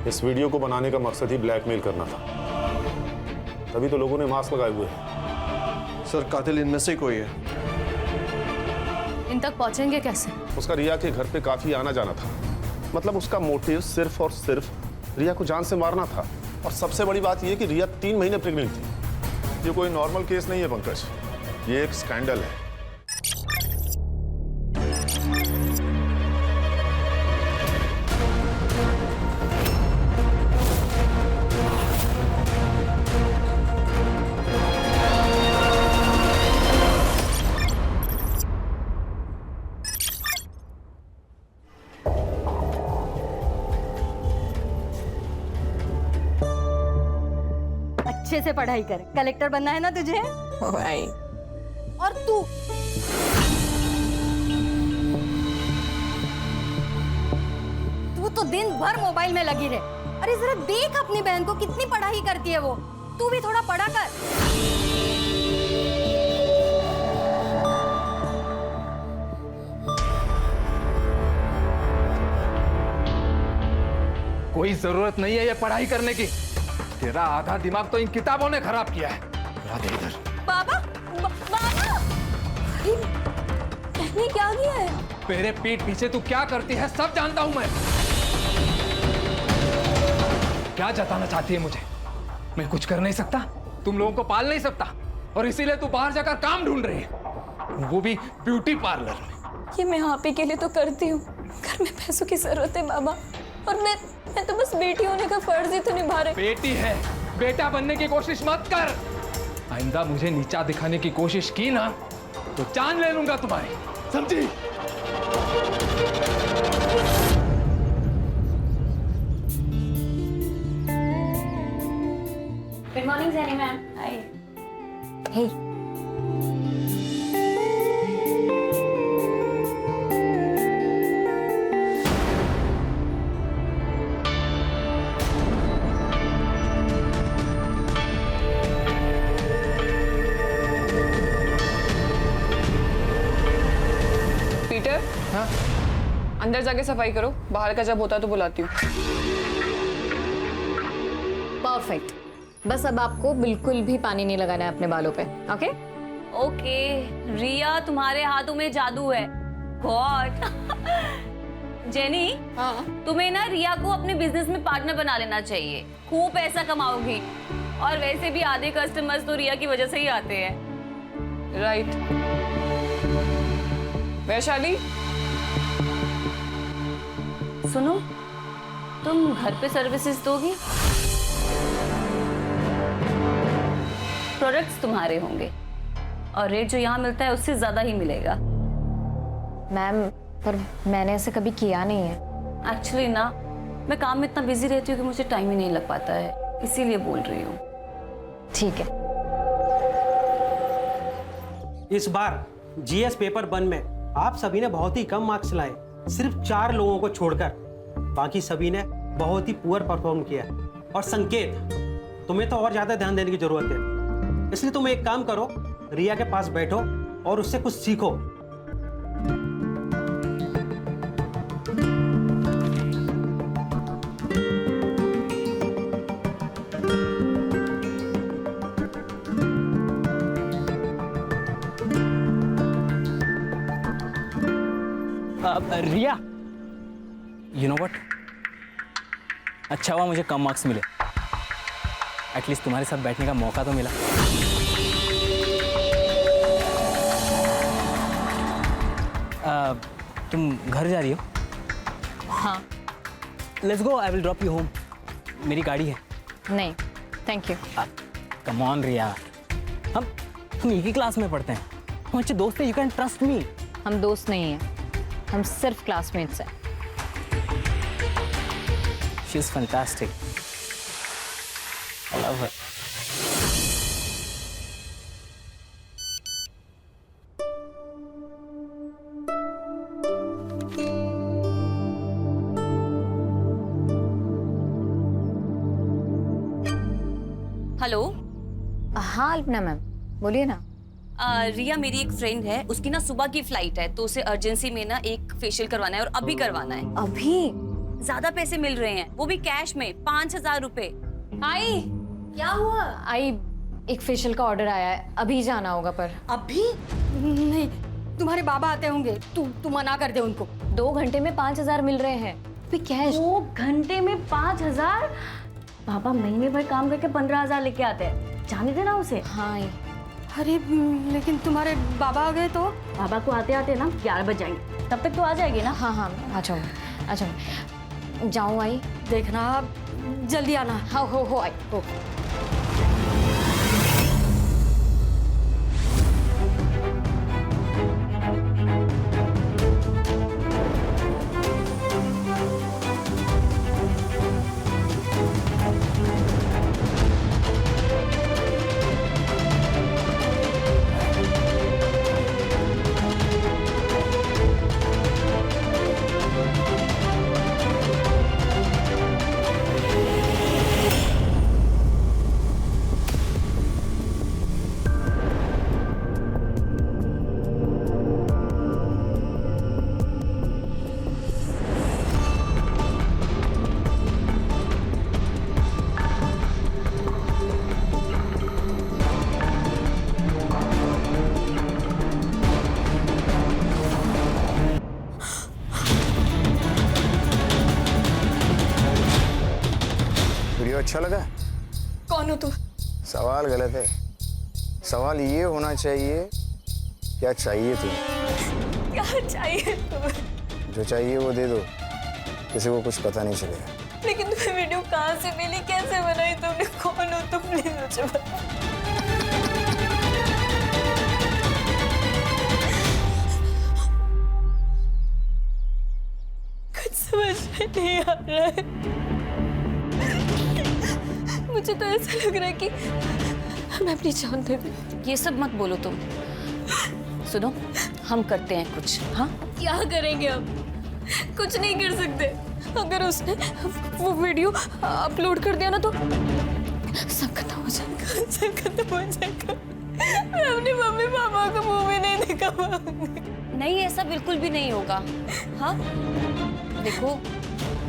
इस वीडियो को बनाने का मकसद ही ब्लैकमेल करना था, तभी तो लोगों ने मास्क लगाए हुए हैं। सर कातिल इनमें से कोई है। इन तक पहुंचेंगे कैसे? उसका रिया के घर पे काफी आना जाना था। मतलब उसका मोटिव सिर्फ और सिर्फ रिया को जान से मारना था। और सबसे बड़ी बात यह कि रिया 3 महीने प्रेग्नेंट थी। ये कोई नॉर्मल केस नहीं है पंकज, ये एक स्कैंडल है। अच्छे से पढ़ाई कर, कलेक्टर बनना है ना तुझे? भाई और तू तो दिन भर मोबाइल में लगी रहे। अरे जरा देख अपनी बहन को, कितनी पढ़ाई करती है वो। तू भी थोड़ा पढ़ा कर। कोई जरूरत नहीं है ये पढ़ाई करने की। तेरा आधा दिमाग तो इन किताबों ने खराब किया है। ला दे इधर। बाबा, बाबा, बहनी क्या किया है? मेरे पीठ पीछे तू क्या करती है सब जानता हूं मैं। क्या जताना चाहती है मुझे? मैं कुछ कर नहीं सकता, तुम लोगों को पाल नहीं सकता, और इसीलिए तू बाहर जाकर काम ढूंढ रही है, वो भी ब्यूटी पार्लर में। ये मैं आप ही के लिए तो करती हूँ, घर में पैसों की जरूरत है बाबा, और मैं तो बस बेटी होने का फर्ज ही तो निभा रही। बेटी है, बेटा बनने की कोशिश मत कर। आइंदा मुझे नीचा दिखाने की कोशिश की ना तो जान ले लूंगा तुम्हारी, समझी? Good morning Jenny ma'am. Hi. Hey. Peter, हाँ? अंदर जाके सफाई करो, बाहर का जब होता तो बुलाती हूँ। परफेक्ट। बस अब आपको बिल्कुल भी पानी नहीं लगाना है अपने बालों पे, ओके? ओके, रिया तुम्हारे हाथों में जादू है। गॉड। जेनी, तुम्हें ना रिया को अपने बिजनेस में पार्टनर बना लेना चाहिए, खूब पैसा कमाओगी। और वैसे भी आधे कस्टमर्स तो रिया की वजह से ही आते हैं। राइट। वैशाली, सुनो, तुम घर पे सर्विसेज दोगी? प्रोडक्ट्स तुम्हारे होंगे और रेट जो यहाँ मिलता है उससे ज्यादा ही मिलेगा। मैम, पर मैंने ऐसे कभी किया नहीं है। एक्चुअली ना, मैं काम में इतना बिजी रहती हूँ कि मुझे टाइम ही नहीं लग पाता है, इसीलिए बोल रही हूँ। ठीक है। इस बार जीएस पेपर 1 में आप सभी ने बहुत ही कम मार्क्स लाए, सिर्फ 4 लोगों को छोड़कर। बाकी सभी ने बहुत ही पुअर परफॉर्म किया। और संकेत, तुम्हें तो और ज्यादा ध्यान देने की जरूरत है, इसलिए तुम एक काम करो, रिया के पास बैठो और उससे कुछ सीखो। रिया, यू नो व्हाट, अच्छा हुआ मुझे कम मार्क्स मिले, एटलीस्ट तुम्हारे साथ बैठने का मौका तो मिला। तुम घर जा रही हो? हाँ। Let's go, I will drop you home. मेरी गाड़ी है। नहीं, थैंक यू। कम ऑन रिया, हम एक ही क्लास में पढ़ते हैं, हम अच्छे दोस्त हैं, यू कैन ट्रस्ट मी। हम दोस्त नहीं हैं, हम सिर्फ क्लासमेट्स हैं। She is fantastic, I love her. Hello. हाँ अल्पना मैम, बोलिए ना। रिया मेरी एक फ्रेंड है, उसकी ना सुबह की फ्लाइट है, तो उसे अर्जेंसी में ना एक फेशियल करवाना है और अभी करवाना है। अभी? ज्यादा पैसे मिल रहे हैं, वो भी कैश में, 5,000 रुपए। आई, क्या हुआ? आई, एक फेशियल का ऑर्डर आया है, अभी जाना होगा पर। अभी नहीं, तुम्हारे बाबा आते होंगे, तू मना कर दे उनको। 2 घंटे में 5,000 मिल रहे हैं, भी कैश। 2 घंटे में 5,000? पापा महीने भर काम करके 15,000 लेके आते हैं, जाने देना उसे। हाँ आई। अरे लेकिन तुम्हारे बाबा आ गए तो? बाबा को आते आते ना 11 बज जाएंगे, तब तक तो आ जाएगी ना। हाँ हाँ, आ जाऊँ, जाऊँ आई। देखना जल्दी आना। हाँ, हो आई, हो। वीडियो अच्छा लगा? कौन हो तू? सवाल गलत है। सवाल ये होना चाहिए, क्या चाहिए तुम्हें? क्या चाहिए तुम्हें? जो चाहिए वो दे दो, किसी को कुछ पता नहीं चलेगा। लेकिन तुम्हें वीडियो कहाँ से मिली, कैसे बनाई तुमने, कौन हो तुम, प्लीज मुझे बता। कुछ समझ में नहीं आ रहा है। मुझे तो ऐसा लग रहा है कि मैं अपनी जान दे दूं। ये सब मत बोलो तुम। सुनो, हम करते हैं कुछ। हाँ, क्या करेंगे हम? कुछ नहीं कर सकते। अगर उसने वो वीडियो अपलोड कर दिया ना तो सब खत्म हो जाएगा, सब खत्म हो जाएगा। मैं अपनी मम्मी पापा को मुंह भी नहीं दिखा पाऊंगी। नहीं, ऐसा बिल्कुल भी नहीं होगा। हाँ, देखो,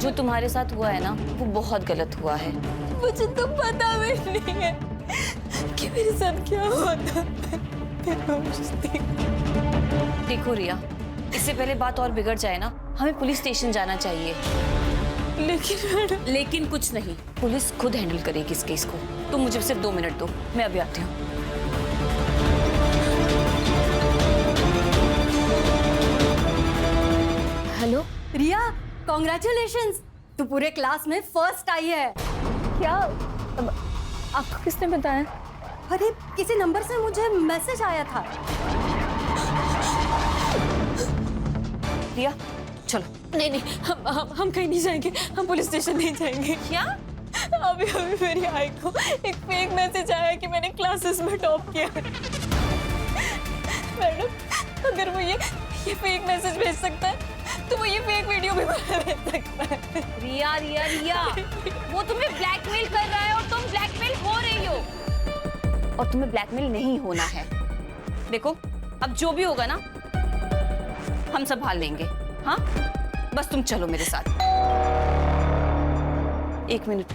जो तुम्हारे साथ हुआ है ना, वो बहुत गलत हुआ है। मुझे तो पता भी नहीं है कि मेरे साथ क्या हुआ था। देखो रिया, इससे पहले बात और बिगड़ जाए ना, हमें पुलिस स्टेशन जाना चाहिए। लेकिन कुछ नहीं, पुलिस खुद हैंडल करेगी इस केस को। तुम मुझे सिर्फ 2 मिनट दो, मैं अभी आती हूँ। हेलो रिया, कॉन्ग्रेचुलेशंस, तू पूरे क्लास में फर्स्ट आई है। क्या? आपको किसने बताया? अरे किसी नंबर से मुझे मैसेज आया था। रिया, चलो। नहीं, हम कहीं नहीं जाएंगे, हम पुलिस स्टेशन नहीं जाएंगे। क्या? अभी मेरी आई को एक फेक मैसेज आया कि मैंने क्लासेस में टॉप किया। मैडम, अगर वो ये फेक मैसेज भेज सकता है तो वो ये फेक वीडियो भी भेज सकता है। रिया, वो तुम्हें ब्लैकमेल कर रहा है और तुम ब्लैकमेल हो रही हो, और तुम्हें ब्लैकमेल नहीं होना है। देखो, अब जो भी होगा ना, हम संभाल लेंगे। हाँ, बस तुम चलो मेरे साथ। 1 मिनट।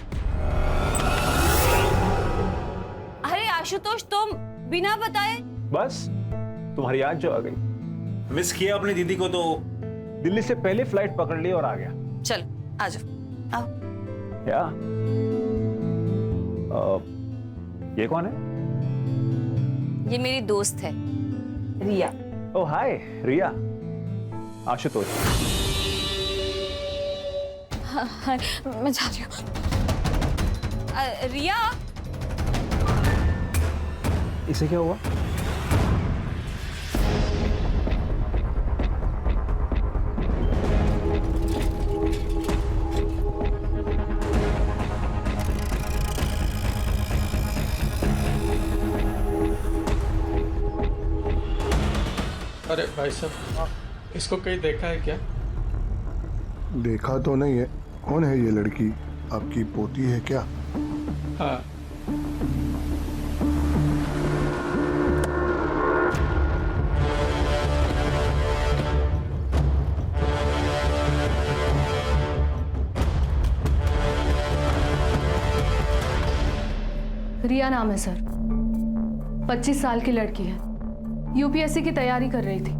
अरे आशुतोष, तुम बिना बताए? बस तुम्हारी याद जो आ गई। मिस किया अपनी दीदी को तो दिल्ली से पहले फ्लाइट पकड़ ली और आ गया। चल, आ जाओ, आओ। क्या? ये कौन है? ये मेरी दोस्त है, रिया। ओह हाय रिया। आशुतोष। हाँ, मैं जा रही हूँ। रिया, इसे क्या हुआ? अरे भाई साहब, इसको कहीं देखा है क्या? देखा तो नहीं है। कौन है ये लड़की? आपकी पोती है क्या? हाँ। रिया नाम है सर, 25 साल की लड़की है, यूपीएससी की तैयारी कर रही थी।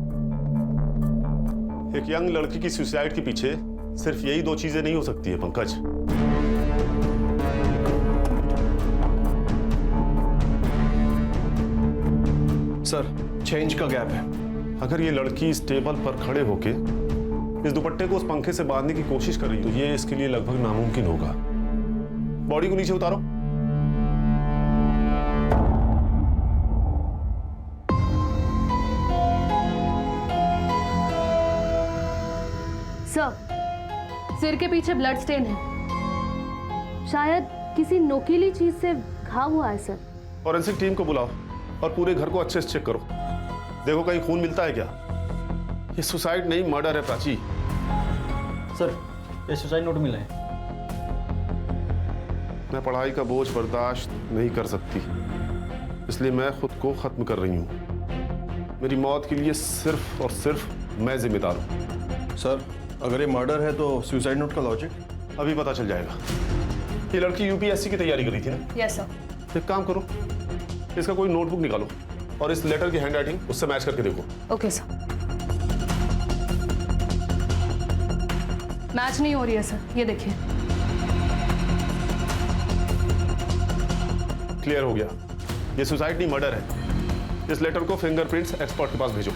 एक यंग लड़की की सुसाइड के पीछे सिर्फ यही दो चीजें नहीं हो सकती है पंकज। सर, चेंज का गैप है। अगर ये लड़की इस टेबल पर खड़े होके इस दुपट्टे को उस पंखे से बांधने की कोशिश कर रही तो ये इसके लिए लगभग नामुमकिन होगा। बॉडी को नीचे उतारो। सर, सिर के पीछे ब्लड स्टेन है, शायद किसी नोकीली चीज से घाव हुआ है सर। फॉरेंसिक टीम को बुलाओ और पूरे घर को अच्छे से चेक करो, देखो कहीं खून मिलता है क्या। ये सुसाइड नहीं मर्डर है प्राची। सर, ये सुसाइड नोट मिला है। मैं पढ़ाई का बोझ बर्दाश्त नहीं कर सकती, इसलिए मैं खुद को खत्म कर रही हूँ। मेरी मौत के लिए सिर्फ और सिर्फ मैं जिम्मेदार हूँ। सर, अगर ये मर्डर है तो सुसाइड नोट का लॉजिक अभी पता चल जाएगा। ये लड़की यूपीएससी की तैयारी कर रही थी ना? Yes sir. एक काम करो, इसका कोई नोटबुक निकालो और इस लेटर की हैंडराइटिंग उससे मैच करके देखो। Okay sir. मैच नहीं हो रही है सर, ये देखिए। क्लियर हो गया, ये सुसाइड नहीं मर्डर है। इस लेटर को फिंगरप्रिंट्स एक्सपर्ट के पास भेजो।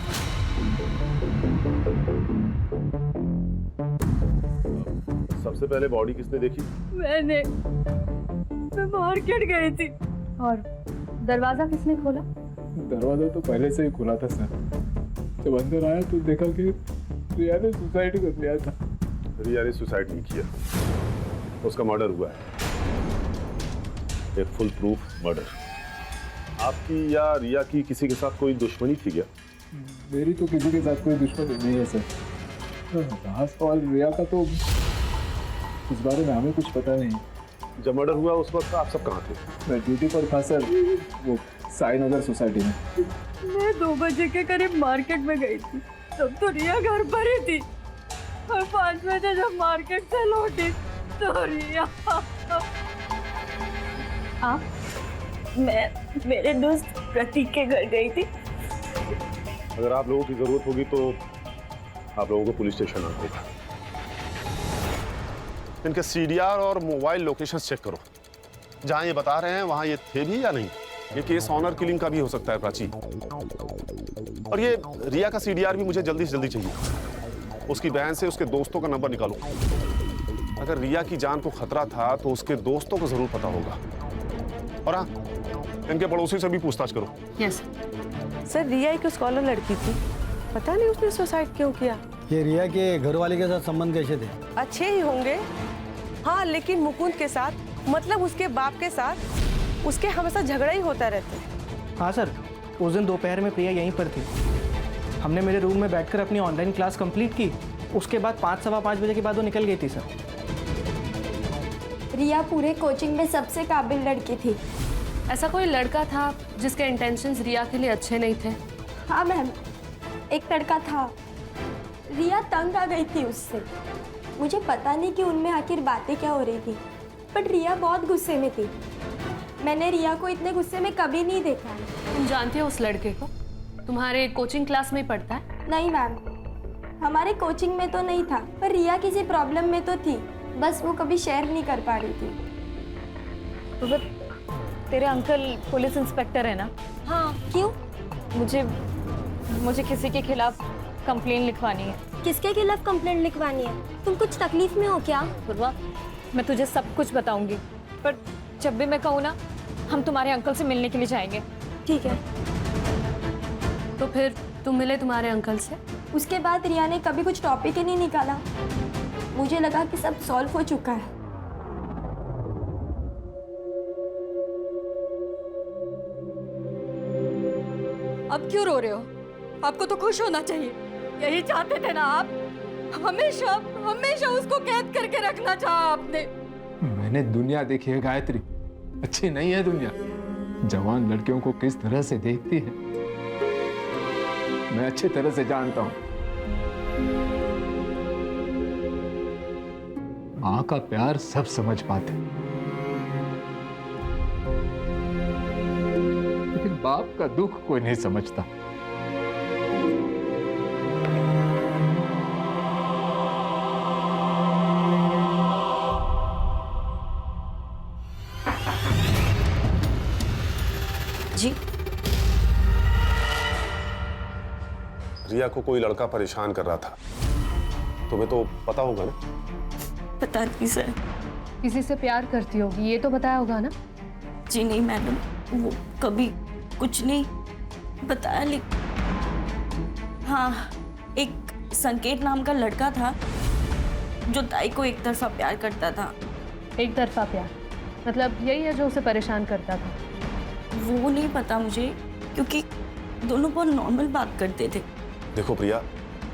सबसे पहले बॉडी किसने देखी? मैं मार्केट गई थी। और दरवाजा किसने खोला? दरवाजा तो पहले से ही खुला था सर। जब अंदर आया तो देखा कि रिया ने सुसाइड कर लिया था। रिया ने सुसाइड नहीं किया, उसका मर्डर हुआ है, एक फुल प्रूफ मर्डर। आपकी या रिया की किसी के साथ कोई दुश्मनी थी क्या? मेरी तो किसी के साथ कोई दुश्मनी नहीं है सर। रहा सवाल रिया का, तो इस बारे में हमें कुछ पता नहीं। जब मर्डर हुआ उस वक्त आप सब कहाँ थे? मैं ड्यूटी पर था सर, वो साई नगर सोसाइटी में। मैं 2 बजे के करीब मार्केट में गई थी, तब तो रिया घर पर ही थी। और 5 बजे जब मार्केट से लौटी तो रिया। आप? मैं मेरे दोस्त प्रतीक के घर गई थी। अगर आप लोगों की जरूरत होगी तो आप लोगों को पुलिस स्टेशन आना होगा। इनके सीडीआर और मोबाइल लोकेशन चेक करो, जहां ये बता रहे हैं वहां ये थे भी या नहीं। ये केस ऑनर किलिंग का भी हो सकता है प्राची। और ये रिया का सीडीआर भी मुझे जल्दी से जल्दी चाहिए। उसकी बहन से उसके दोस्तों का नंबर निकालो। अगर रिया की जान को खतरा था तो उसके दोस्तों को जरूर पता होगा। और हाँ, इनके पड़ोसी से भी पूछताछ करो। यस सर, रिया एक स्कॉलर लड़की थी, पता नहीं उसने सुसाइड क्यों किया। ये रिया के घर वाले के साथ संबंध कैसे थे? अच्छे ही होंगे, हाँ, लेकिन मुकुंद के साथ, मतलब उसके बाप के साथ उसके हमेशा झगड़ा ही होता रहता। हाँ सर, उस दिन दोपहर में प्रिया यहीं पर थी। हमने मेरे रूम में बैठकर अपनी ऑनलाइन क्लास कंप्लीट की। उसके बाद 5 सवा 5 बजे के बाद वो निकल गई थी सर। रिया पूरे कोचिंग में सबसे काबिल लड़की थी। ऐसा कोई लड़का था जिसके इंटेंशंस रिया के लिए अच्छे नहीं थे? हाँ मैम, एक लड़का था। रिया तंग आ गई थी उससे। मुझे पता नहीं कि उनमें आखिर बातें क्या हो रही थी, बट रिया बहुत गुस्से में थी। मैंने रिया को इतने गुस्से में कभी नहीं देखा है। तुम जानती हो उस लड़के को? तुम्हारे कोचिंग क्लास में ही पढ़ता है? नहीं मैम, हमारे कोचिंग में तो नहीं था, पर रिया किसी प्रॉब्लम में तो थी, बस वो कभी शेयर नहीं कर पा रही थी। तो तेरे अंकल पुलिस इंस्पेक्टर है ना? हाँ, क्यों? मुझे किसी के खिलाफ कंप्लेन लिखवानी है। किसके खिलाफ कंप्लेंट लिखवानी है? तुम कुछ तकलीफ में हो क्या? पूर्वा, मैं तुझे सब कुछ बताऊंगी, पर जब भी मैं कहूँ ना, हम तुम्हारे अंकल से मिलने के लिए जाएंगे। ठीक है। तो फिर तुम मिले तुम्हारे अंकल से? उसके बाद रिया ने कभी कुछ टॉपिक ही नहीं निकाला। मुझे लगा कि सब सॉल्व हो चुका है। अब क्यों रो रहे हो? आपको तो खुश होना चाहिए। यही चाहते थे ना आप? हमेशा हमेशा उसको कैद करके रखना चाहा आपने। मैंने दुनिया देखी है गायत्री, अच्छी नहीं है दुनिया। जवान लड़कियों को किस तरह से देखती है मैं अच्छी तरह से जानता हूं। मां का प्यार सब समझ पाते, बाप का दुख कोई नहीं समझता। जी रिया को कोई लड़का परेशान कर रहा था, तुम्हें तो पता होगा ना? पता नहीं सर। किसी से प्यार करती होगी, ये तो बताया होगा ना? जी नहीं मैडम, वो कभी कुछ नहीं बताया। लेकिन हाँ, एक संकेत नाम का लड़का था जो ताई को एक तरफा प्यार करता था। एक तरफा प्यार मतलब यही है जो उसे परेशान करता था? वो नहीं पता मुझे, क्योंकि दोनों बहुत नॉर्मल बात करते थे। देखो प्रिया,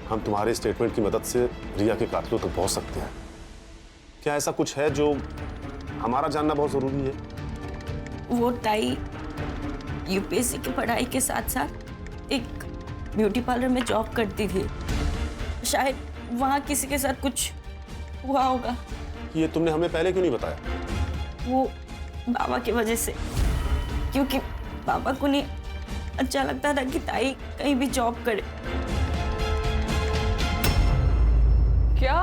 हम तुम्हारे स्टेटमेंट की मदद से रिया के कातिलों तक पहुंच सकते हैं। क्या ऐसा कुछ है जो हमारा जानना बहुत जरूरी है? वो ताई यूपीएससी की पढ़ाई के साथ साथ एक ब्यूटी पार्लर में जॉब करती थी। शायद वहाँ किसी के साथ कुछ हुआ होगा। ये तुमने हमें पहले क्यों नहीं बताया? वो बाबा की वजह से, क्योंकि पापा को नहीं अच्छा लगता था कि ताई कहीं भी जॉब करे। क्या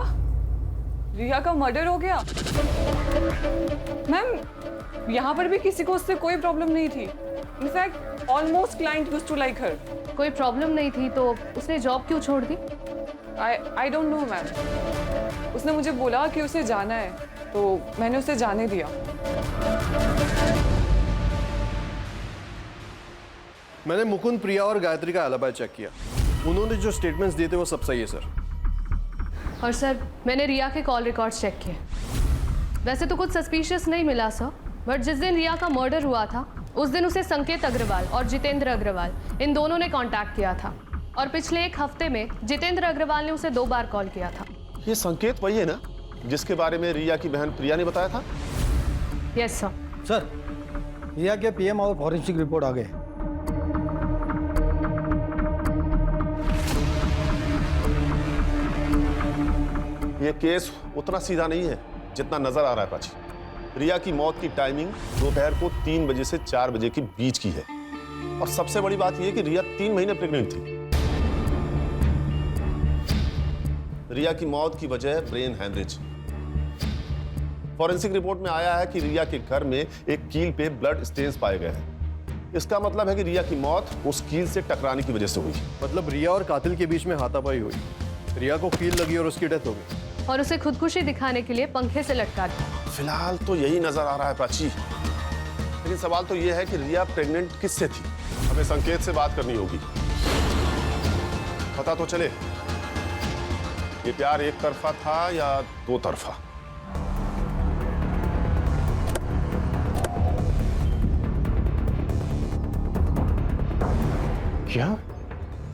रिया का मर्डर हो गया? मैम, यहाँ पर भी किसी को उससे कोई प्रॉब्लम नहीं थी। In fact almost client used to like her. कोई प्रॉब्लम नहीं थी तो उसने जॉब क्यों छोड़ दी? I don't know ma'am. उसने मुझे बोला कि उसे जाना है, तो मैंने उसे जाने दिया। मैंने मुकुंद, प्रिया और गायत्री का एलिबी चेक किया। उन्होंने जो स्टेटमेंट्स दिए थे वो सब सही है सर। और सर, मैंने रिया के कॉल रिकॉर्ड्स चेक किए। वैसे तो कुछ सस्पिशियस नहीं मिला सर, बट जिस दिन रिया का मर्डर हुआ था उस दिन उसे संकेत अग्रवाल और जितेंद्र अग्रवाल, इन दोनों ने कांटेक्ट किया था। और पिछले एक हफ्ते में जितेंद्र अग्रवाल ने उसे 2 बार कॉल किया था। ये संकेत वही है ना जिसके बारे में रिया की बहन प्रिया ने बताया था? Yes sir. सर, रिया के पीएम और फॉरेंसिक रिपोर्ट आ गए। ये केस उतना सीधा नहीं है जितना नजर आ रहा है प्राची। रिया की मौत की टाइमिंग दोपहर को 3 बजे से 4 बजे के बीच की है। और सबसे बड़ी बात यह कि रिया 3 महीने प्रेग्नेंट थी। रिया की मौत की वजह ब्रेन हैमरेज। फॉरेंसिक रिपोर्ट में आया है कि रिया के घर में एक कील पे ब्लड स्टेन्स पाए गए हैं। इसका मतलब है कि रिया की मौत उस कील से टकराने की वजह से हुई। मतलब रिया और कातिल के बीच में हाथापाई हुई, रिया को कील लगी और उसकी डेथ हो गई। और उसे खुदकुशी दिखाने के लिए पंखे से लटका दिया। फिलहाल तो यही नजर आ रहा है प्राची, लेकिन सवाल तो यह है कि रिया प्रेग्नेंट किससे थी? हमें संकेत से बात करनी होगी। पता तो चले ये प्यार एक तरफा था या 2 तरफा। क्या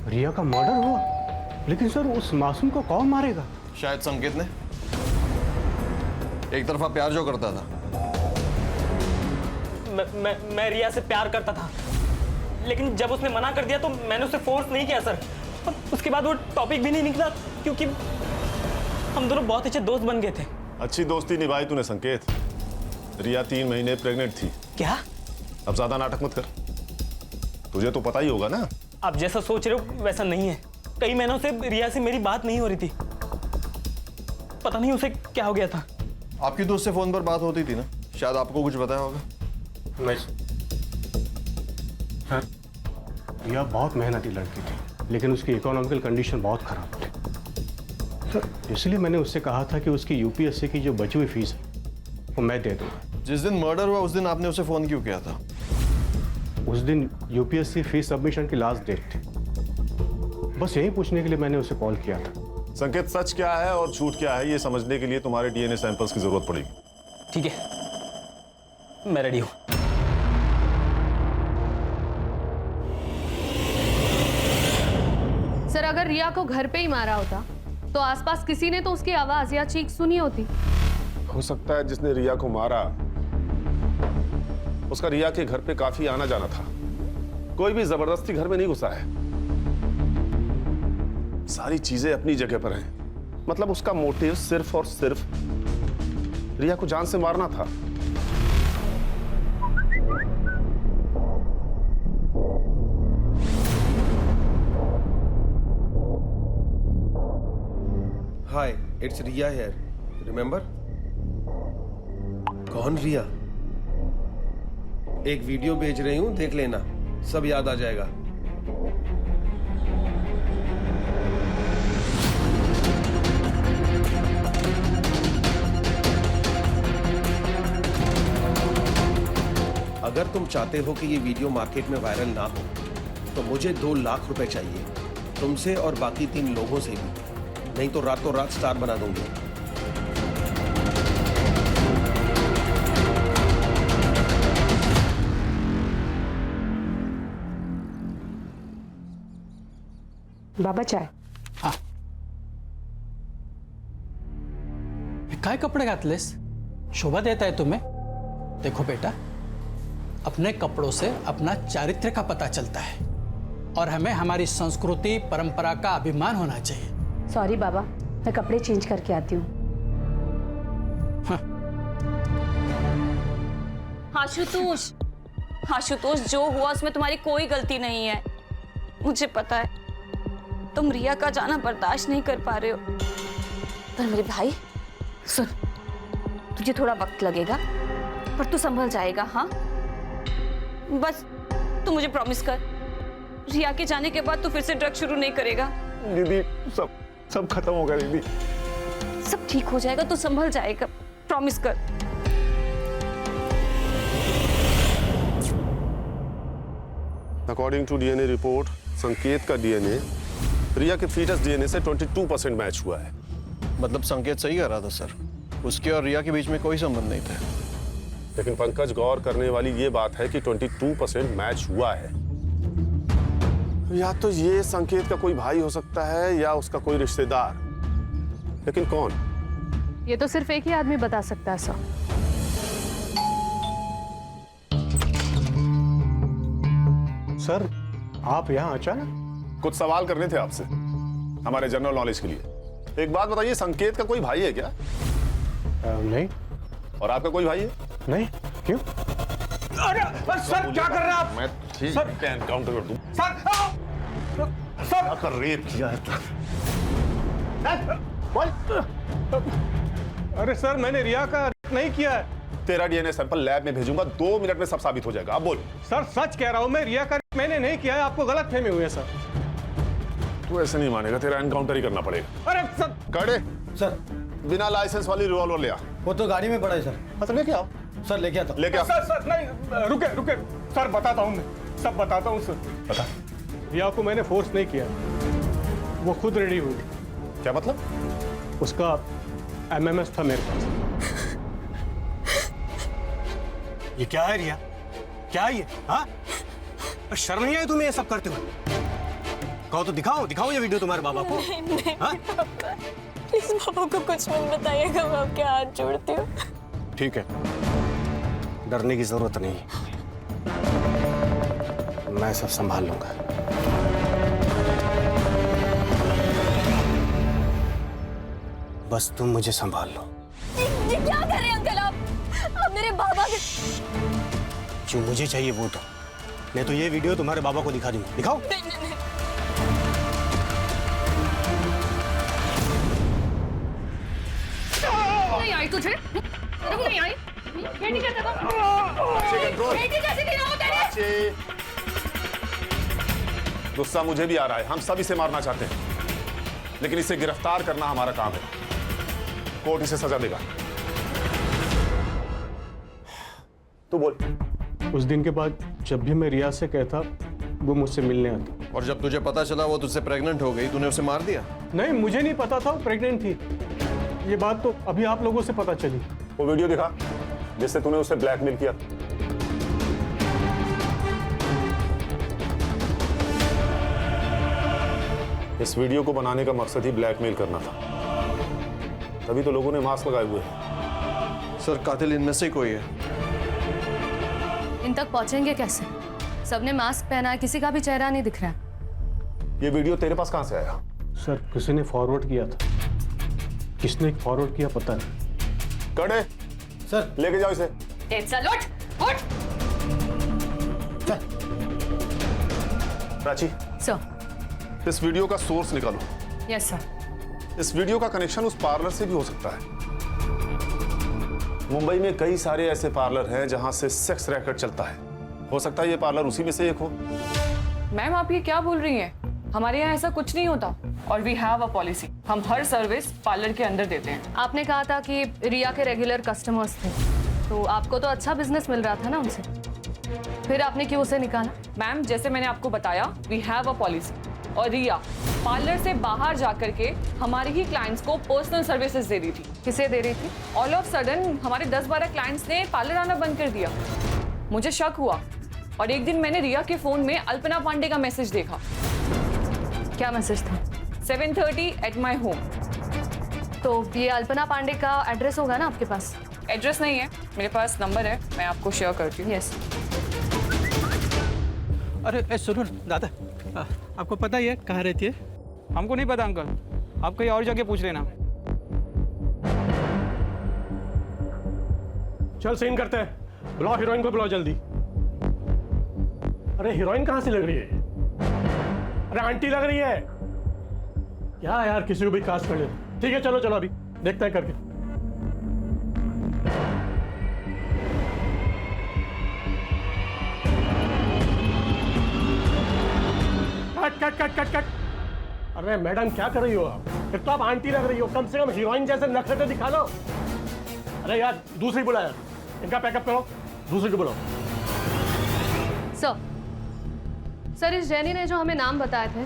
रिया का मर्डर हुआ? लेकिन सर, उस मासूम को कौन मारेगा? शायद संकेत ने। एक तरफा प्यार जो करता था। मैं रिया से प्यार करता था, लेकिन जब उसने मना कर दिया तो मैंने उसे फोर्स नहीं किया सर। उसके बाद वो टॉपिक भी नहीं निकला, क्योंकि हम दोनों बहुत अच्छे दोस्त बन गए थे। अच्छी दोस्ती निभाई तूने संकेत। रिया 3 महीने प्रेग्नेंट थी। क्या? अब ज्यादा नाटक मत कर, तुझे तो पता ही होगा ना। आप जैसा सोच रहे हो वैसा नहीं है। कई महीनों से रिया से मेरी बात नहीं हो रही थी। पता नहीं उसे क्या हो गया था। आपकी तो उससे फोन पर बात होती थी ना, शायद आपको कुछ बताया होगा। नहीं सर, रिया बहुत मेहनती लड़की थी, लेकिन उसकी इकोनॉमिकल कंडीशन बहुत खराब थी सर। इसलिए मैंने उससे कहा था कि उसकी यूपीएससी की जो बची हुई फीस है वो मैं दे दूंगा। जिस दिन मर्डर हुआ उस दिन आपने उसे फोन क्यों किया था? उस दिन यूपीएससी फीस सबमिशन की लास्ट डेट थी। बस यही पूछने के लिए मैंने उसे कॉल किया था। संकेत, सच क्या है और झूठ क्या है ये समझने के लिए तुम्हारे डीएनए सैंपल्स की जरूरत पड़ेगी। ठीक है, मैं रेडी हूं। सर, अगर रिया को घर पे ही मारा होता तो आसपास किसी ने तो उसकी आवाज या चीख सुनी होती। हो सकता है जिसने रिया को मारा उसका रिया के घर पे काफी आना जाना था। कोई भी जबरदस्ती घर में नहीं घुसा है। सारी चीजें अपनी जगह पर हैं। मतलब उसका मोटिव सिर्फ और सिर्फ रिया को जान से मारना था। हाय, इट्स रिया हियर, रिमेम्बर? कौन रिया? एक वीडियो भेज रही हूं, देख लेना, सब याद आ जाएगा। अगर तुम चाहते हो कि ये वीडियो मार्केट में वायरल ना हो तो मुझे 2 लाख रुपए चाहिए, तुमसे और बाकी 3 लोगों से भी, नहीं तो रातों रात स्टार बना दूंगी। बाबा चाय. काय कपडे घातलेस? शोभा देत आहे तुम्हें? देखो बेटा, अपने कपड़ों से अपना चारित्र्य का पता चलता है और हमें हमारी संस्कृति परंपरा का अभिमान होना चाहिए। सॉरी बाबा, मैं कपड़े चेंज करके आती हूँ। आशुतोष, आशुतोष, जो हुआ उसमें तुम्हारी कोई गलती नहीं है। मुझे पता है तुम रिया का जाना बर्दाश्त नहीं कर पा रहे हो, पर मेरे भाई सुन, तुझे थोड़ा वक्त लगेगा पर तू संभल जाएगा। हाँ, बस तू मुझे प्रॉमिस कर, रिया के जाने के बाद तू फिर से ड्रग शुरू नहीं करेगा। दीदी सब खत्म होगा दीदी, सब ठीक हो जाएगा, तू संभल जाएगा, प्रॉमिस कर। अकॉर्डिंग टू डीएनए रिपोर्ट, संकेत का डीएनए रिया के फीटस डीएनए से 22% मैच हुआ है। मतलब संकेत सही कर रहा था सर, उसके और रिया के बीच में कोई संबंध नहीं था। लेकिन पंकज, गौर करने वाली ये बात है कि 22% मैच हुआ है। या तो ये संकेत का कोई भाई हो सकता है या उसका कोई रिश्तेदार, लेकिन कौन? ये तो सिर्फ एक ही आदमी बता सकता है सर। सर, आप यहाँ अचानक? कुछ सवाल करने थे आपसे, हमारे जनरल नॉलेज के लिए। एक बात बताइए, संकेत का कोई भाई है क्या? नहीं। और आपका कोई भाई है? नहीं। क्यों? अरे सर, क्या कर रहे हैं आप? मैं ठीक पे एनकाउंटर कर दूं। सर कर रेप किया है। अरे सर, मैंने रिया का नहीं किया है। तेरा डीएनए सैंपल लैब में भेजूंगा, 2 मिनट में सब साबित हो जाएगा। अब बोल। सर सच कह रहा हूं मैं, रिया का मैंने नहीं किया है, आपको गलत फहमी हुई है सर। तू ऐसे नहीं मानेगा, तेरा एनकाउंटर ही करना पड़ेगा। अरे सर। कड़े सर, बिना लाइसेंस वाली रिवॉल्वर ले आ। वो तो गाड़ी में पड़ा है सर। हाँ तो लेके आओ। सर लेके आता। लेके आओ। सर नहीं, रुके सर, बताता हूँ मैं, सब बताता हूँ सर। बता। रिया को मैंने फोर्स नहीं किया, वो खुद रेडी हुई। क्या मतलब? उसका एमएमएस था मेरे पास। ये क्या है रिया? क्या है ये? हाँ, शर्म नहीं आई तुम्हें ये सब करते हुए? कहो तो दिखाओ ये वीडियो तुम्हारे बाबा को। नहीं, प्लीज पापा को कुछ मत बताइएगा, मैं आपके हाथ जोड़ती हूँ। ठीक है, डरने की जरूरत नहीं, मैं सब संभाल लूंगा। बस तुम मुझे संभाल लो। ये क्या कर रहे हैं अंकल आप मेरे बाबा के। जो मुझे चाहिए वो तो, नहीं तो ये वीडियो तुम्हारे बाबा को दिखा दूंगा। दिखाओ। नहीं। नहीं आई तुझे? नहीं आई? बेटी कैसे बेटी कैसे गिरा हो तेरे? गुस्सा मुझे भी आ रहा है, हम सब इसे मारना चाहते हैं, लेकिन इसे गिरफ्तार करना हमारा काम है। कोर्ट इसे सजा देगा। तू बोल। उस दिन के बाद जब भी मैं रिया से कहता, वो मुझसे मिलने आती। और जब तुझे पता चला वो तुझसे प्रेग्नेंट हो गई, तूने उसे मार दिया? नहीं, मुझे नहीं पता था वो प्रेग्नेंट थी। ये बात तो अभी आप लोगों से पता चली। वो वीडियो दिखा जिससे तूने उसे ब्लैकमेल किया। इस वीडियो को बनाने का मकसद ही ब्लैकमेल करना था, तभी तो लोगों ने मास्क लगाए हुए हैं। सर, कातिल इनमें से कोई है। इन तक पहुंचेंगे कैसे? सबने मास्क पहना है, किसी का भी चेहरा नहीं दिख रहा है। ये वीडियो तेरे पास कहां से आया? सर, किसी ने फॉरवर्ड किया था। किसने फॉरवर्ड किया पता नहीं। कड़े सर, लेके जाओ इसे। चल उठ। प्राची सर, इस वीडियो का सोर्स निकालो। Yes sir. इस वीडियो का कनेक्शन उस पार्लर से भी हो सकता है। मुंबई में कई सारे ऐसे पार्लर हैं जहां से सेक्स रैकेट चलता है। हो सकता है ये पार्लर उसी में से एक हो। मैम आप ये क्या बोल रही हैं? हमारे यहाँ ऐसा कुछ नहीं होता और वी हैव अ पॉलिसी। हम हर सर्विस पार्लर के अंदर देते हैं। आपने कहा था कि रिया के रेगुलर कस्टमर्स थे, तो आपको तो अच्छा बिजनेस मिल रहा था ना उनसे, फिर आपने क्यों उसे निकाला? मैम जैसे मैंने आपको बताया, वी हैव अ पॉलिसी। और रिया पार्लर से बाहर जाकर के हमारे ही क्लाइंट्स को पर्सनल सर्विसेज दे रही थी। किसे दे रही थी? ऑल ऑफ सडन हमारे 10-12 क्लाइंट्स ने पार्लर आना बंद कर दिया। मुझे शक हुआ और एक दिन मैंने रिया के फोन में अल्पना पांडे का मैसेज देखा। क्या मैसेज था? 7:30 एट माई होम। तो ये अल्पना पांडे का एड्रेस होगा ना आपके पास? एड्रेस नहीं है, मेरे पास नंबर है, मैं आपको शेयर करती हूँ। यस। अरे सुनो दादा, आपको पता ही है कहाँ रहती है? हमको नहीं पता अंकल, आप कहीं और जाके पूछ लेना। चल सीन करते हैं, बुलाओ हीरोइन को, बुलाओ जल्दी। अरे हीरोइन कहाँ से लग रही है? अरे आंटी लग रही है क्या यार? किसी को भी कास्ट कर ले। ठीक है चलो चलो, अभी देखते हैं करके। Cut cut cut cut cut. अरे मैडम क्या कर रही हो आप? फिर तो आप आंटी लग रही हो, कम से कम हीरोइन जैसे नखरे तो दिखा लो। अरे यार दूसरी बुलाया, इनका पैकअप करो, दूसरी को बुलाओ। सर इस जेनी ने जो हमें नाम बताए थे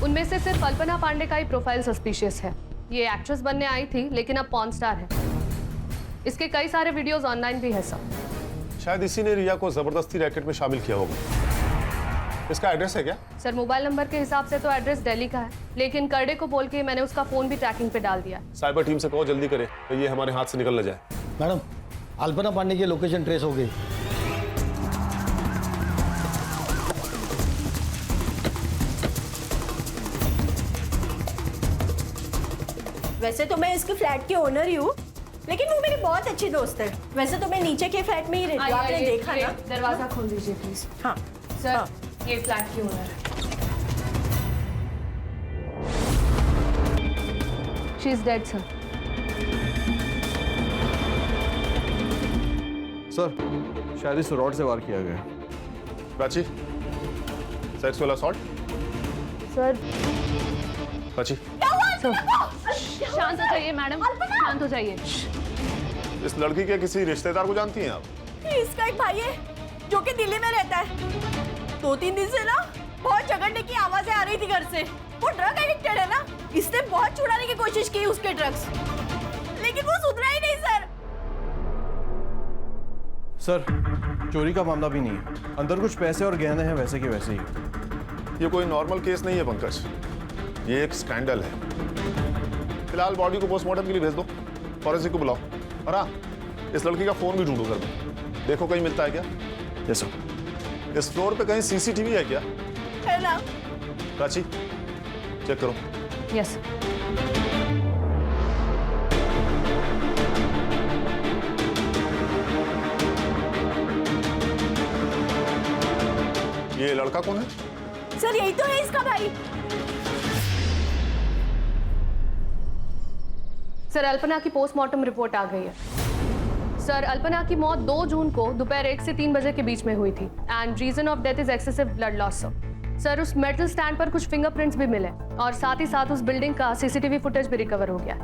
उनमें से सिर्फ अल्पना पांडे का ही प्रोफाइल सस्पिशियस है। ये एक्ट्रेस बनने आई थी लेकिन अब पॉर्न स्टार है। इसके कई सारे वीडियोस ऑनलाइन भी है सर। शायद इसी ने रिया को जबरदस्ती रैकेट में शामिल किया होगा। इसका एड्रेस है क्या? सर मोबाइल नंबर के हिसाब से तो एड्रेस दिल्ली का है, लेकिन करडे को बोल के मैंने उसका फोन भी ट्रैकिंग पे डाल दिया। साइबर टीम से कहो जल्दी करे तो ये हमारे हाथ से निकल न जाए। मैडम अल्पना पांडे की लोकेशन ट्रेस हो गई। वैसे तो मैं इसके फ्लैट की ओनर ही हूँ, लेकिन वो मेरी बहुत अच्छी दोस्त है। वैसे तो मैं नीचे के फ्लैट में ही रहती हूँ, आपने देखा ना। दरवाजा खोल दीजिए प्लीज। हाँ सर हाँ। ये फ्लैट की ओनर है। She is dead sir. Sir शायद इस रॉड से वार किया गया। Prachi, sexual assault. Sir Prachi शांत हो जाइए मैडम, शांत हो जाइए। इस लड़की के किसी रिश्तेदार को जानती हैं आप? इसका एक भाई है जो कि दिल्ली में रहता है। 2-3 दिन से ना बहुत झगड़ने की आवाजें आ रही थी घर से। वो ड्रग एडिक्टेड है ना, इसने बहुत छुड़ाने की कोशिश की उसके ड्रग्स, लेकिन वो सुधरा ही नहीं सर। सर चोरी का मामला भी नहीं है, अंदर कुछ पैसे और गहने हैं वैसे के वैसे ही। ये कोई नॉर्मल केस नहीं है पंकज, ये एक स्कैंडल है। फिलहाल बॉडी को पोस्टमार्टम के लिए भेज दो, फॉरेंसिक को बुलाओ। और हाँ, इस लड़की का फोन भी ढूंढो घर में, देखो कहीं मिलता है क्या। Yes sir. इस फ्लोर पे कहीं सीसीटीवी है क्या? है ना। प्राची चेक करो। यस। ये लड़का कौन है? सर यही तो है इसका भाई। सर अल्पना की पोस्टमार्टम रिपोर्ट आ गई है। सर अल्पना की मौत 2 जून को दोपहर 1 से 3 बजे के बीच में हुई थी and reason of death is excessive blood loss. Sir उस मेटल स्टैंड पर कुछ फिंगरप्रिंट्स भी मिले और साथ ही साथ उस बिल्डिंग का सीसीटीवी फुटेज भी रिकवर हो गया।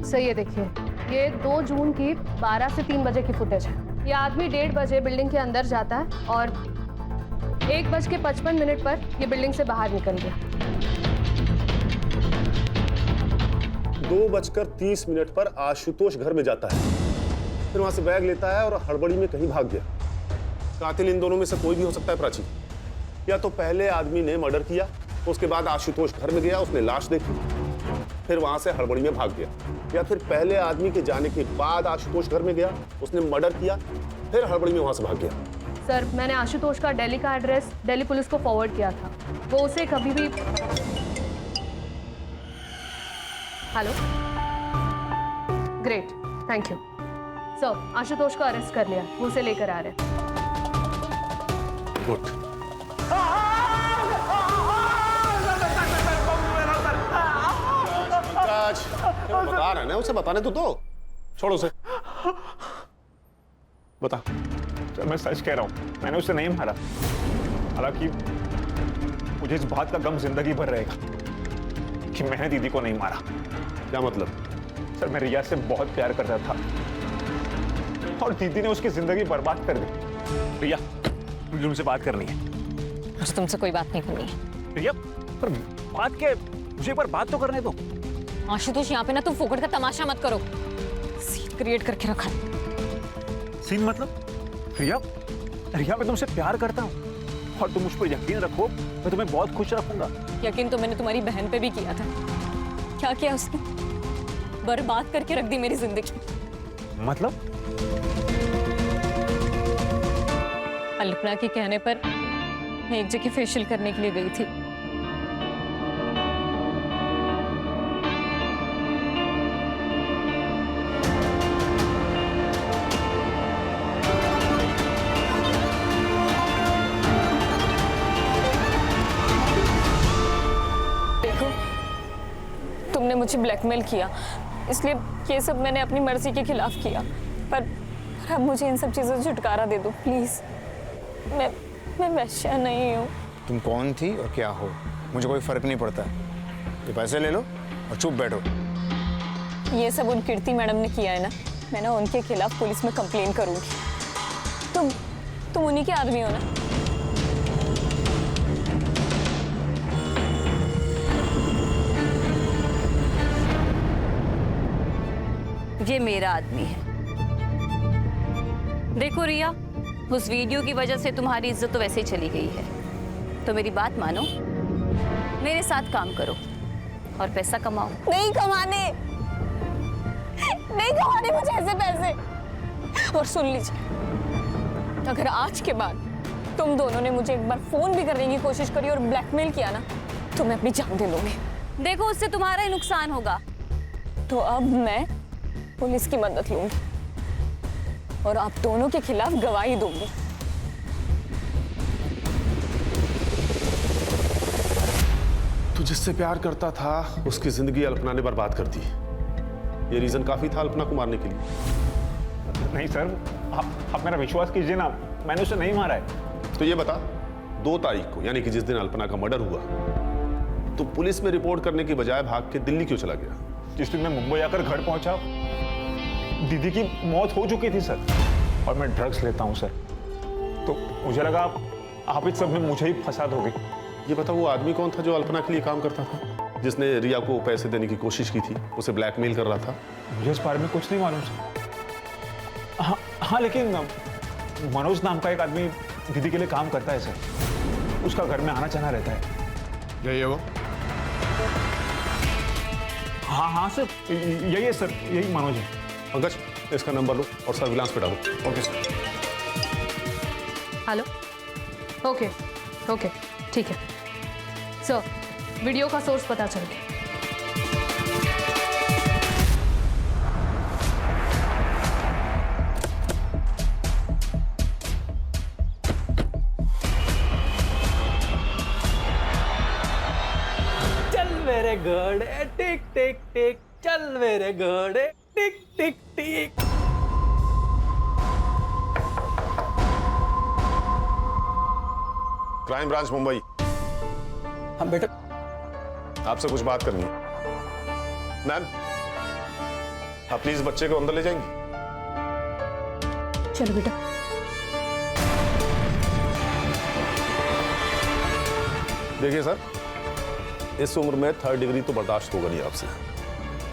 सही है, देखिए ये 2 जून की 12 से 3 बजे की फुटेज है। ये आदमी 1:30 बजे बिल्डिंग के अंदर जाता है और 1:55 पर ये बिल्डिंग से बाहर निकल गया। 2:30 पर आशुतोष घर में जाता है, फिर वहां से बैग लेता है और हड़बड़ी में कहीं भाग गया। कातिल इन दोनों में से कोई भी हो सकता है प्राची। या तो पहले आदमी ने मर्डर किया, उसके बाद आशुतोष घर में गया, उसने लाश देखी, फिर वहां से हड़बड़ी में भाग गया। या फिर पहले आदमी के जाने के बाद आशुतोष घर में गया, उसने मर्डर किया, फिर हड़बड़ी में वहां से भाग गया। सर मैंने आशुतोष का दिल्ली का एड्रेस दिल्ली पुलिस को फॉरवर्ड किया था, वो उसे कभी भी। Hello, great, thank you sir. Ashutosh को अरेस्ट कर लिया, वो उसे लेकर आ रहे हैं। गुड। बाहर है ना, उसे बताने तो दो। छोड़ो उसे। बता। सर मैं सच कह रहा हूँ, मैंने उसे नहीं मारा। हालांकि मुझे इस बात का गम जिंदगी भर रहेगा कि मैंने दीदी को नहीं मारा। क्या मतलब? सर मैं रिया से बहुत प्यार करता था और दीदी ने उसकी जिंदगी बर्बाद कर दी। रिया मुझे तुमसे बात करनी है। मुझे तुमसे कोई बात नहीं करनी है। रिया पर बात क्या है? मुझे एक बार बात तो करने दो। आशुतोष, यहाँ पे ना तुम फोकट का तमाशा मत करो। सीन क्रिएट करके रखा है। सीन मतलब? रिया रिया मैं तुमसे प्यार करता हूँ और तुम मुझ पर यकीन रखो, मैं तुम्हें बहुत खुश रखूंगा। यकीन तो मैंने तुम्हारी बहन पे भी किया था। क्या किया उसने? बर्बाद करके रख दी मेरी जिंदगी। मतलब? अल्पना के कहने पर मैं एक जगह फेशियल करने के लिए गई थी। देखो, तुमने मुझे ब्लैकमेल किया, इसलिए ये सब मैंने अपनी मर्जी के खिलाफ किया। पर अब मुझे इन सब चीजों से छुटकारा दे दो प्लीज। मैं वैश्या नहीं हूँ। तुम कौन थी और क्या हो, मुझे कोई फर्क नहीं पड़ता। ये पैसे ले लो और चुप बैठो। ये सब उन कीर्ति मैडम ने किया है ना, मैं ना उनके खिलाफ पुलिस में कंप्लेन करूंगी। तुम उन्हीं के आदमी हो ना? ये मेरा आदमी है। देखो रिया, उस वीडियो की वजह से तुम्हारी इज्जत तो वैसे ही चली गई है, तो मेरी बात मानो, मेरे साथ काम करो और पैसा कमाओ। नहीं कमाने मुझे ऐसे पैसे। और सुन लीजिए, अगर आज के बाद तुम दोनों ने मुझे एक बार फोन भी करने की कोशिश करी और ब्लैकमेल किया ना, तो मैं अपनी जान दे लूंगी। देखो उससे तुम्हारा ही नुकसान होगा। तो अब मैं पुलिस की मदद लूंगी और आप दोनों के खिलाफ गवाही दूंगी। तू जिससे प्यार करता था उसकी जिंदगी अल्पना ने बर्बाद कर दी। ये रीजन काफी था अल्पना को मारने के लिए। नहीं सर, आप मेरा विश्वास कीजिए ना, मैंने उसे नहीं मारा है। तो ये बता, 2 तारीख को यानी कि जिस दिन अल्पना का मर्डर हुआ, तो पुलिस में रिपोर्ट करने की बजाय भाग के दिल्ली क्यों चला गया? जिस दिन मैं मुंबई आकर घर पहुंचा, दीदी की मौत हो चुकी थी सर, और मैं ड्रग्स लेता हूं सर, तो मुझे लगा आप इस सब में मुझे ही फंसा दोगे। ये बता, वो आदमी कौन था जो अल्पना के लिए काम करता था, जिसने रिया को पैसे देने की कोशिश की थी, उसे ब्लैकमेल कर रहा था? मुझे इस बारे में कुछ नहीं मालूम सर। हाँ लेकिन मनोज नाम का एक आदमी दीदी के लिए काम करता है सर, उसका घर में आना जाना रहता है। यही है वो? हाँ सर, यही है सर, यही मनोज है। पंकज, इसका नंबर लो और सर्विलांस पे डालो। Okay sir. हेलो। ओके ठीक है सर, वीडियो का सोर्स पता चल गया। चल मेरे घोड़े टिक टिक टिक, चल मेरे घोड़े टिक टिक टिक। Crime branch Mumbai. हम बेटा, आपसे कुछ बात करनी है। मैम, आप प्लीज बच्चे को अंदर ले जाएंगे? चलो बेटा। देखिए सर, इस उम्र में 3rd डिग्री तो बर्दाश्त होगा नहीं आपसे,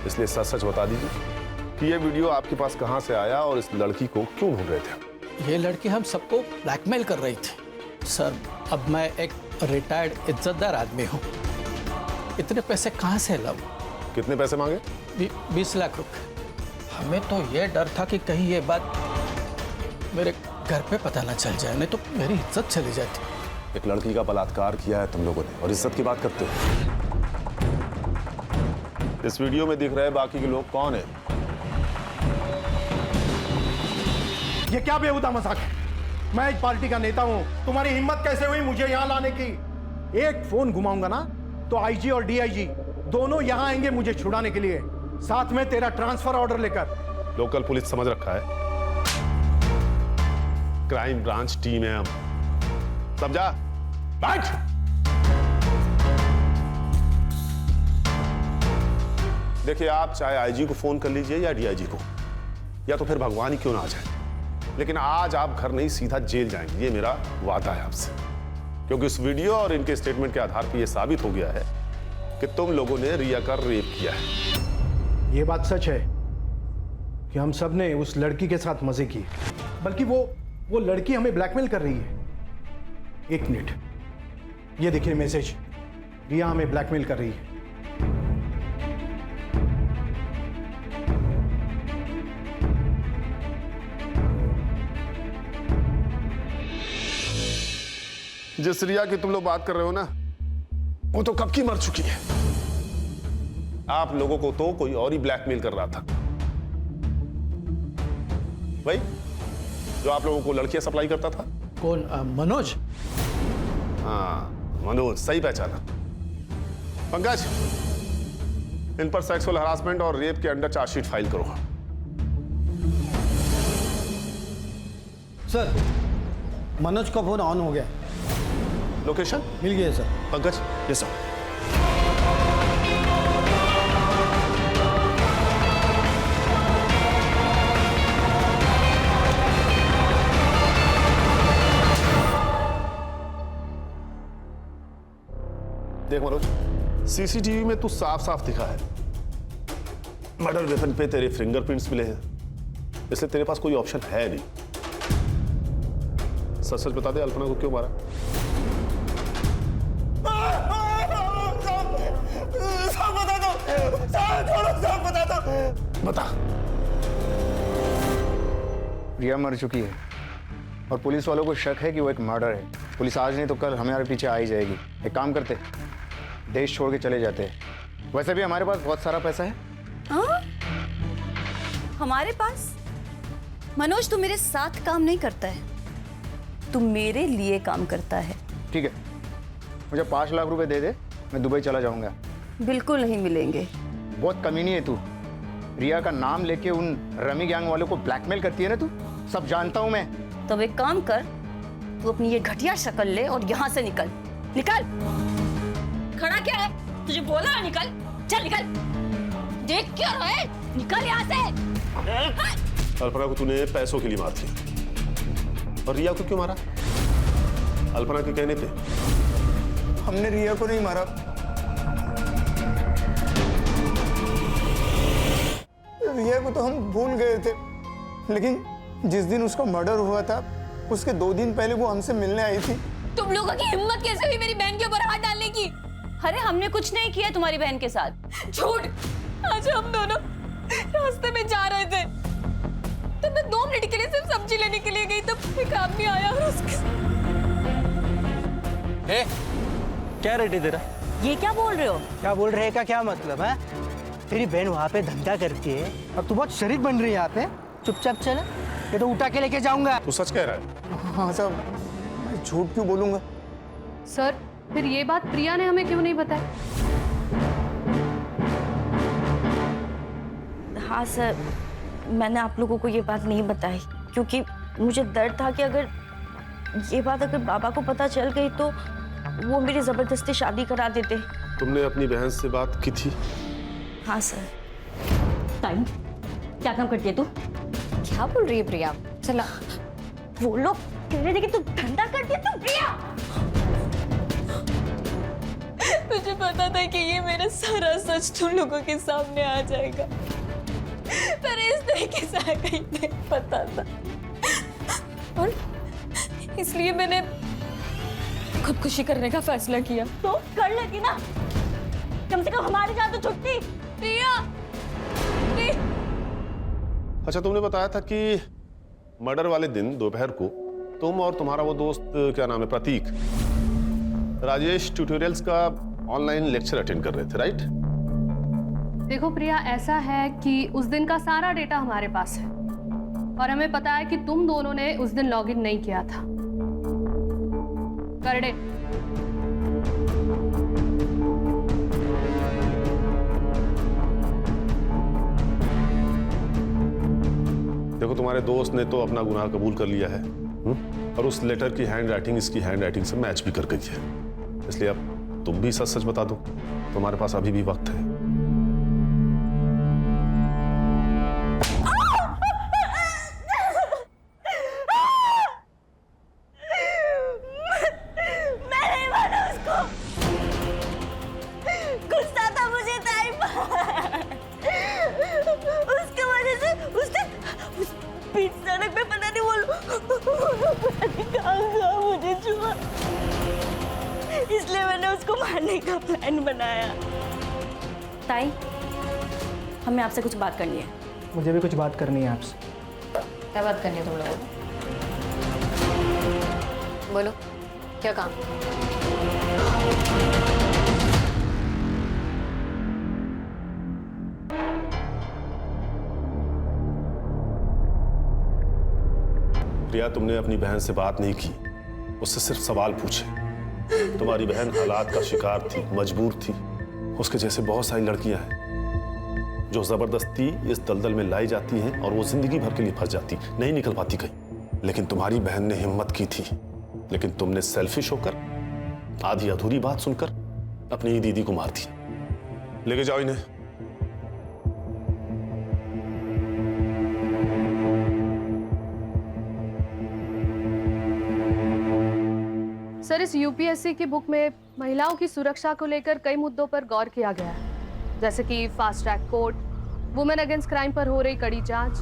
इसलिए सच सच बता दीजिए कि ये वीडियो आपके पास कहां से आया और इस लड़की को क्यों ढूंढ रहे थे? ये लड़की हम सबको ब्लैकमेल कर रही थी सर। अब मैं एक रिटायर्ड इज्जतदार आदमी हूँ, इतने पैसे कहाँ से लाऊं? कितने पैसे मांगे? 20 लाख रुपए। हमें तो ये डर था कि कहीं ये बात मेरे घर पे पता ना चल जाए, नहीं तो मेरी इज्जत चली जाती। एक लड़की का बलात्कार किया है तुम लोगों ने और इज्जत की बात करते हो। इस वीडियो में दिख रहे बाकी के लोग कौन है? ये क्या बेहुदा मजाक है? मैं एक पार्टी का नेता हूं, तुम्हारी हिम्मत कैसे हुई मुझे यहां लाने की? एक फोन घुमाऊंगा ना तो आईजी और डीआईजी दोनों यहां आएंगे मुझे छुड़ाने के लिए। साथ में तेरा ट्रांसफर ऑर्डर लेकर। लोकल पुलिस समझ रखा है, क्राइम ब्रांच टीम है हम, समझा? बैठ। देखिए, आप चाहे आईजी को फोन कर लीजिए या डीआईजी को, या तो फिर भगवान ही क्यों ना आ जाए, लेकिन आज आप घर नहीं सीधा जेल जाएंगे, ये मेरा वादा है आपसे। क्योंकि इस वीडियो और इनके स्टेटमेंट के आधार पर यह साबित हो गया है कि तुम लोगों ने रिया का रेप किया है। ये बात सच है कि हम सब ने उस लड़की के साथ मजे किए, बल्कि वो लड़की हमें ब्लैकमेल कर रही है। एक मिनट, ये देखिए मैसेज, रिया हमें ब्लैकमेल कर रही है। जिस रिया की तुम लोग बात कर रहे हो ना, वो तो कब की मर चुकी है। आप लोगों को तो कोई और ही ब्लैकमेल कर रहा था, भाई, जो आप लोगों को लड़कियां सप्लाई करता था। कौन? मनोज? हाँ, मनोज, सही पहचाना। पंकज, इन पर सेक्सुअल हरासमेंट और रेप के अंडर चार्जशीट फाइल करो। सर, मनोज का फोन ऑन हो गया। लोकेशन मिल गया सर। पंकज? Yes sir. देख मनोज, सीसीटीवी में तू साफ साफ दिखा है, मर्डर वेपन पे तेरे फिंगरप्रिंट्स मिले हैं, इसलिए तेरे पास कोई ऑप्शन है नहीं। सच सच बता दे, अल्पना को क्यों मारा? सब बता दो, सब बता दो। बता। रिया मर चुकी है और पुलिस वालों को शक है कि वो एक मर्डर है। पुलिस आज नहीं तो कल हमारे पीछे आ ही जाएगी। एक काम करते, देश छोड़ के चले जाते हैं। वैसे भी हमारे पास बहुत सारा पैसा है। हाँ? हमारे पास? मनोज, तू मेरे साथ काम नहीं करता है, तू मेरे लिए काम करता है। ठीक है, मुझे 5 लाख रुपए दे दे, मैं दुबई चला जाऊंगा। बिल्कुल नहीं मिलेंगे। बहुत कमीनी है तू। रिया का नाम लेके उन रमी गैंग वालों को ब्लैकमेल करती है ना तू, सब जानता हूं मैं। तो एक काम कर, तू अपनी ये घटिया शक्ल ले और यहाँ से निकल। निकल। खड़ा क्या है? तुझे बोला ना निकल। चल निकल। देख क्या रहा है? निकल यहाँ से। अल्पना को तूने पैसों के लिए मार दिया, और रिया को क्यों मारा? अल्पना के कहने पे। हमने रिया को नहीं मारा, रिया को तो हम भूल गए थे, लेकिन जिस दिन उसका मर्डर हुआ था उसके 2 दिन पहले वो हमसे मिलने आई थी। तुम लोगों की हिम्मत कैसे हुई मेरी बहन के ऊपर हाथ डालने की? अरे हमने कुछ नहीं किया तुम्हारी बहन के साथ। झूठ। आज हम दोनों रास्ते में जा रहे थे, तो मैं 2 मिनट के लिए सिर्फ सब्जी लेने के लिए गई, तब एक आदमी आया और उसके। क्या रेट है तेरा? ये क्या बोल रहे हो? क्या बोल रहे का क्या मतलब है? तेरी बहन वहाँ पे धंधा करती है और तू बहुत शरीफ बन रही है यहाँ पे। चुपचाप चल, ये तो उठा के लेके जाऊंगा। तू सच कह रहा है? हाँ साहब, मैं झूठ क्यों बोलूंगा? सर, फिर ये बात प्रिया ने हमें क्यों नहीं बताई? हाँ सर, मैंने आप लोगों को ये बात नहीं बताई क्योंकि मुझे डर था कि अगर ये बात अगर बाबा को पता चल गई तो वो मेरी जबरदस्ती शादी करा देते। तुमने अपनी बहन से बात की थी? हाँ सर। टाइम क्या काम करती है तू? क्या बोल रही है प्रिया? चला, वो लोग कह रहे थे कि तू धंधा करती है। तू प्रिया, मुझे पता था कि ये मेरा सारा सच तुम लोगों के सामने आ जाएगा, पर इस तरीके से आएगा ही नहीं पता था, और इसलिए मैंने खुदकुशी करने का फैसला किया। तो कर लेती ना, कम से कम हमारी जान तो छुट्टी। प्रिया, अच्छा, तुमने बताया था कि मर्डर वाले दिन दोपहर को तुम और तुम्हारा वो दोस्त, क्या नाम है, प्रतीक, राजेश ट्यूटोरियल्स का ऑनलाइन लेक्चर अटेंड कर रहे थे, राइट? देखो प्रिया, ऐसा है कि उस दिन का सारा डेटा हमारे पास है और हमें पता है कि तुम दोनों ने उस दिन लॉगिन नहीं किया था। करडे, देखो तुम्हारे दोस्त ने तो अपना गुनाह कबूल कर लिया है, और उस लेटर की हैंड राइटिंग इसकी हैंड राइटिंग से मैच भी कर गई है। इसलिए अब तुम भी सच सच बता दो, तुम्हारे पास अभी भी वक्त है। मैं नहीं माना उसको, गुस्सा था मुझे टाइम उसके वजह से उसने उस बीच सड़क पे पता नहीं कहाँ मुझे छुआ, इसलिए मैंने उसको मारने का प्लान बनाया। ताई, हमें आपसे कुछ बात करनी है। मुझे भी कुछ बात करनी है आपसे। क्या बात करनी है तुम लोगों को? बोलो, क्या काम? प्रिया, तुमने अपनी बहन से बात नहीं की, उससे सिर्फ सवाल पूछे। तुम्हारी बहन हालात का शिकार थी, मजबूर थी। उसके जैसे बहुत सारी लड़कियां हैं जो जबरदस्ती इस दलदल में लाई जाती हैं और वो जिंदगी भर के लिए फंस जाती, नहीं निकल पाती कहीं। लेकिन तुम्हारी बहन ने हिम्मत की थी, लेकिन तुमने सेल्फिश होकर आधी अधूरी बात सुनकर अपनी ही दीदी को मार दिया। लेके जाओ इन्हें। सर, इस यूपीएससी की बुक में महिलाओं की सुरक्षा को लेकर कई मुद्दों पर गौर किया गया है, जैसे कि fast track court, women against crime पर हो रही कड़ी जांच।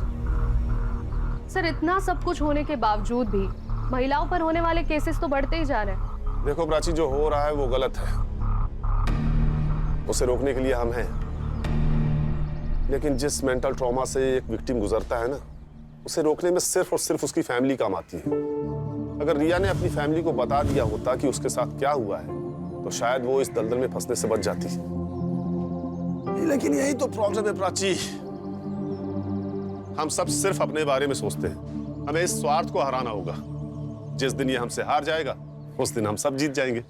सर, इतना सब कुछ होने के बावजूद भी महिलाओं पर होने वाले केसेस तो बढ़ते ही जा रहे हैं। देखो प्राची, जो हो रहा है वो गलत है, उसे रोकने के लिए हम हैं। लेकिन जिस मेंटल ट्रॉमा से एक विक्टिम गुजरता है ना, उसे रोकने में सिर्फ और सिर्फ उसकी फैमिली काम आती है। अगर रिया ने अपनी फैमिली को बता दिया होता कि उसके साथ क्या हुआ है, तो शायद वो इस दलदल में फंसने से बच जाती। लेकिन यही तो प्रॉब्लम है प्राची, हम सब सिर्फ अपने बारे में सोचते हैं। हमें इस स्वार्थ को हराना होगा। जिस दिन ये हमसे हार जाएगा, उस दिन हम सब जीत जाएंगे।